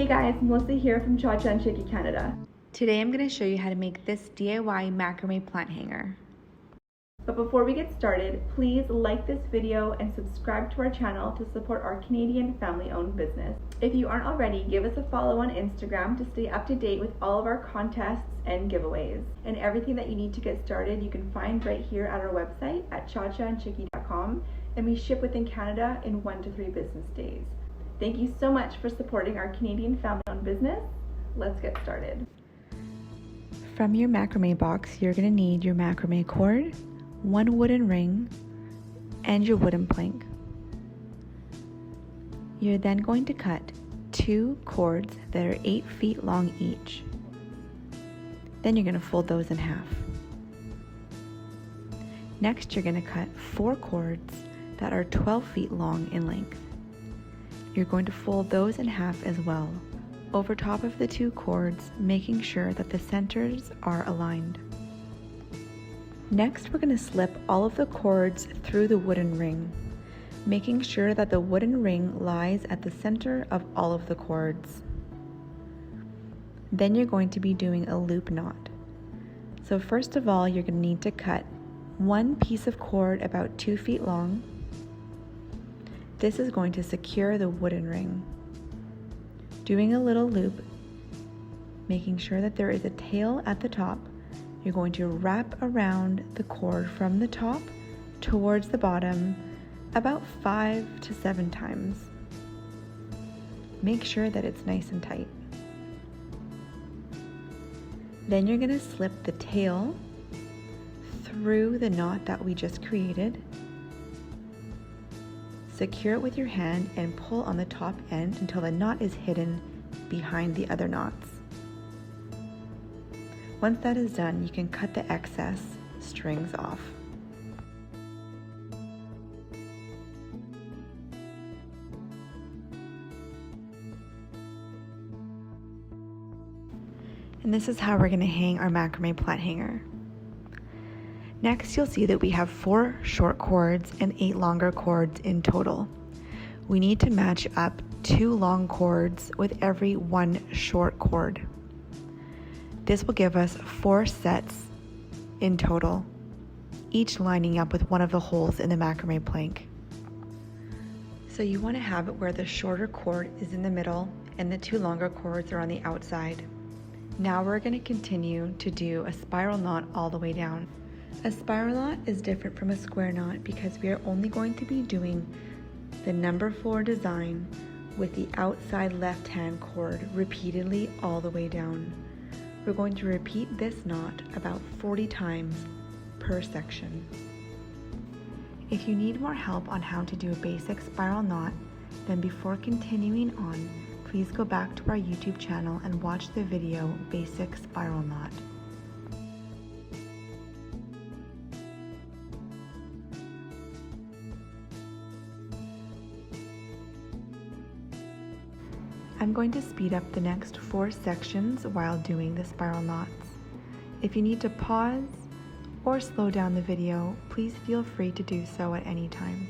Hey guys, Melissa here from Cha-Cha and Chicky, Canada. Today I'm going to show you how to make this DIY macrame plant hanger. But before we get started, please like this video and subscribe to our channel to support our Canadian family-owned business. If you aren't already, give us a follow on Instagram to stay up to date with all of our contests and giveaways. And everything that you need to get started you can find right here at our website at chachandchicky.com, and we ship within Canada in 1 to 3 business days. Thank you so much for supporting our Canadian family-owned business. Let's get started. From your macrame box, you're going to need your macrame cord, 1 wooden ring, and your wooden plank. You're then going to cut 2 cords that are 8 feet long each. Then you're going to fold those in half. Next, you're going to cut 4 cords that are 12 feet long in length. You're going to fold those in half as well, over top of the 2 cords, making sure that the centers are aligned. Next, we're going to slip all of the cords through the wooden ring, making sure that the wooden ring lies at the center of all of the cords. Then you're going to be doing a loop knot. So first of all, you're going to need to cut 1 piece of cord about 2 feet long. This is going to secure the wooden ring. Doing a little loop, making sure that there is a tail at the top, you're going to wrap around the cord from the top towards the bottom about 5 to 7 times. Make sure that it's nice and tight. Then you're going to slip the tail through the knot that we just created. Secure it with your hand and pull on the top end until the knot is hidden behind the other knots. Once that is done, you can cut the excess strings off. And this is how we're going to hang our macrame plant hanger. Next, you'll see that we have 4 short cords and 8 longer cords in total. We need to match up 2 long cords with every 1 short cord. This will give us 4 sets in total, each lining up with one of the holes in the macrame plank. So you want to have it where the shorter cord is in the middle and the 2 longer cords are on the outside. Now we're going to continue to do a spiral knot all the way down. A spiral knot is different from a square knot because we are only going to be doing the number 4 design with the outside left-hand cord repeatedly all the way down. We're going to repeat this knot about 40 times per section. If you need more help on how to do a basic spiral knot, then before continuing on, please go back to our YouTube channel and watch the video Basic Spiral Knot. I'm going to speed up the next 4 sections while doing the spiral knots. If you need to pause or slow down the video, please feel free to do so at any time.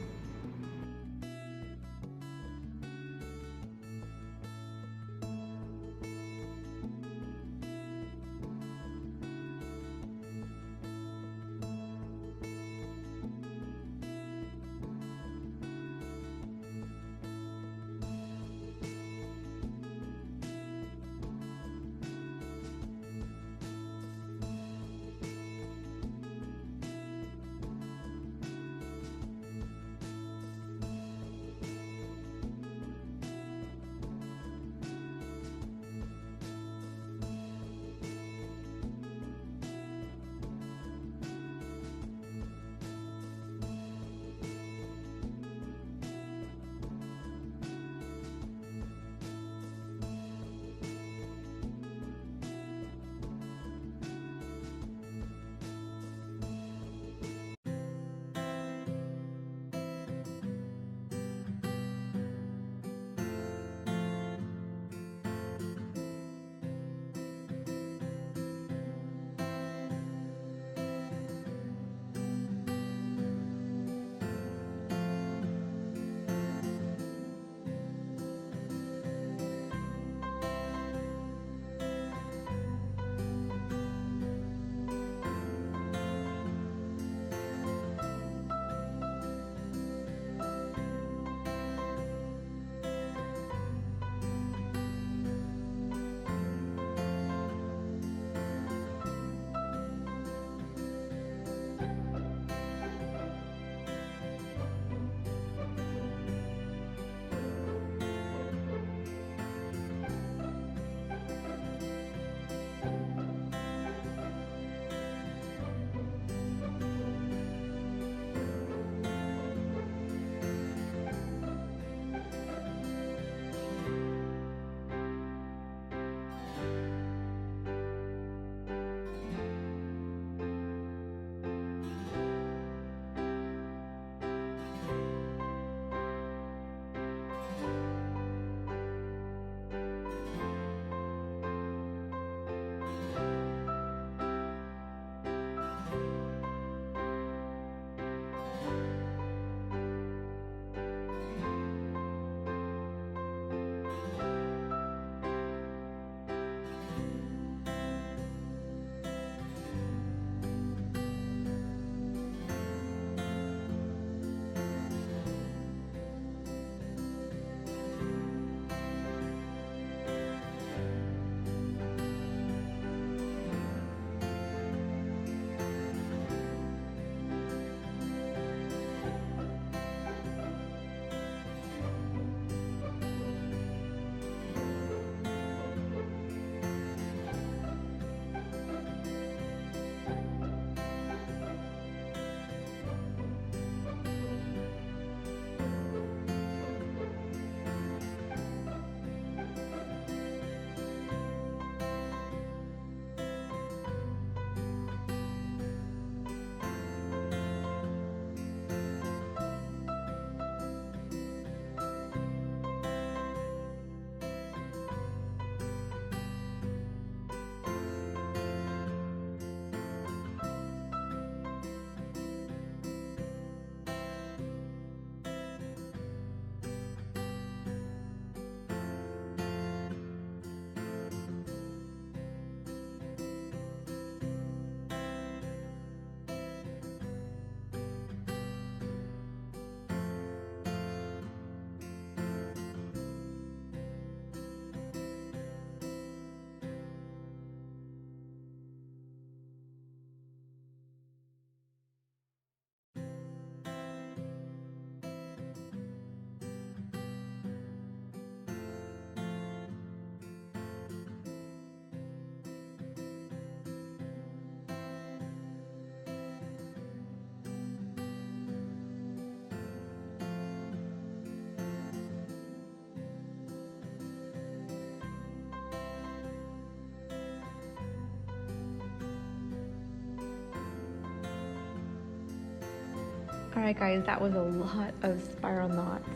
Alright guys, that was a lot of spiral knots.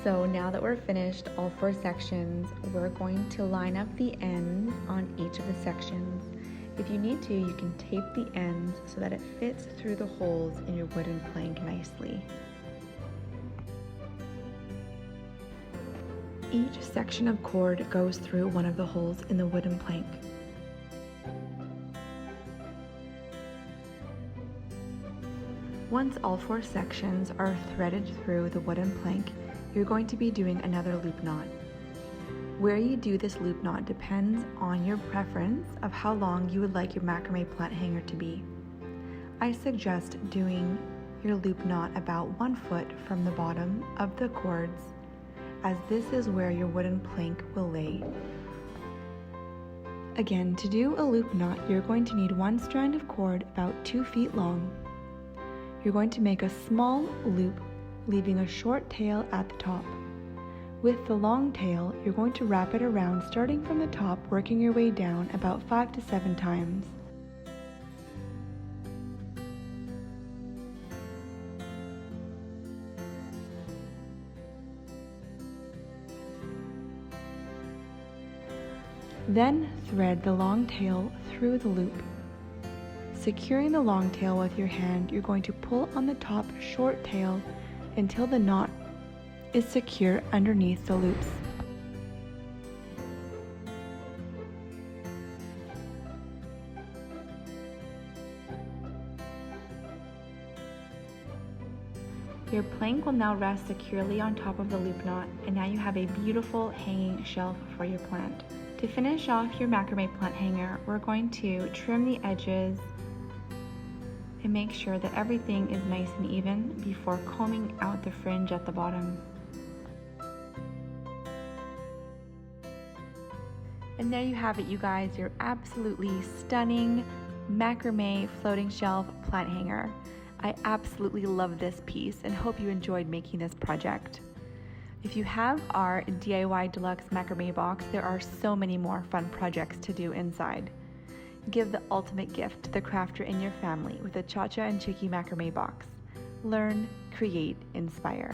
So now that we're finished all 4 sections, we're going to line up the ends on each of the sections. If you need to, you can tape the ends so that it fits through the holes in your wooden plank nicely. Each section of cord goes through one of the holes in the wooden plank. Once all 4 sections are threaded through the wooden plank, you're going to be doing another loop knot. Where you do this loop knot depends on your preference of how long you would like your macrame plant hanger to be. I suggest doing your loop knot about 1 foot from the bottom of the cords, as this is where your wooden plank will lay. Again, to do a loop knot, you're going to need 1 strand of cord about 2 feet long. You're going to make a small loop, leaving a short tail at the top. With the long tail, you're going to wrap it around starting from the top, working your way down about 5 to 7 times. Then thread the long tail through the loop. Securing the long tail with your hand, you're going to pull on the top short tail until the knot is secure underneath the loops. Your plank will now rest securely on top of the loop knot, and now you have a beautiful hanging shelf for your plant. To finish off your macrame plant hanger, we're going to trim the edges and make sure that everything is nice and even before combing out the fringe at the bottom. And there you have it, you guys, your absolutely stunning macrame floating shelf plant hanger. I absolutely love this piece and hope you enjoyed making this project. If you have our DIY Deluxe Macrame box, there are so many more fun projects to do inside. Give the ultimate gift to the crafter in your family with a Cha-Cha and Chicky Macrame box. Learn, create, inspire.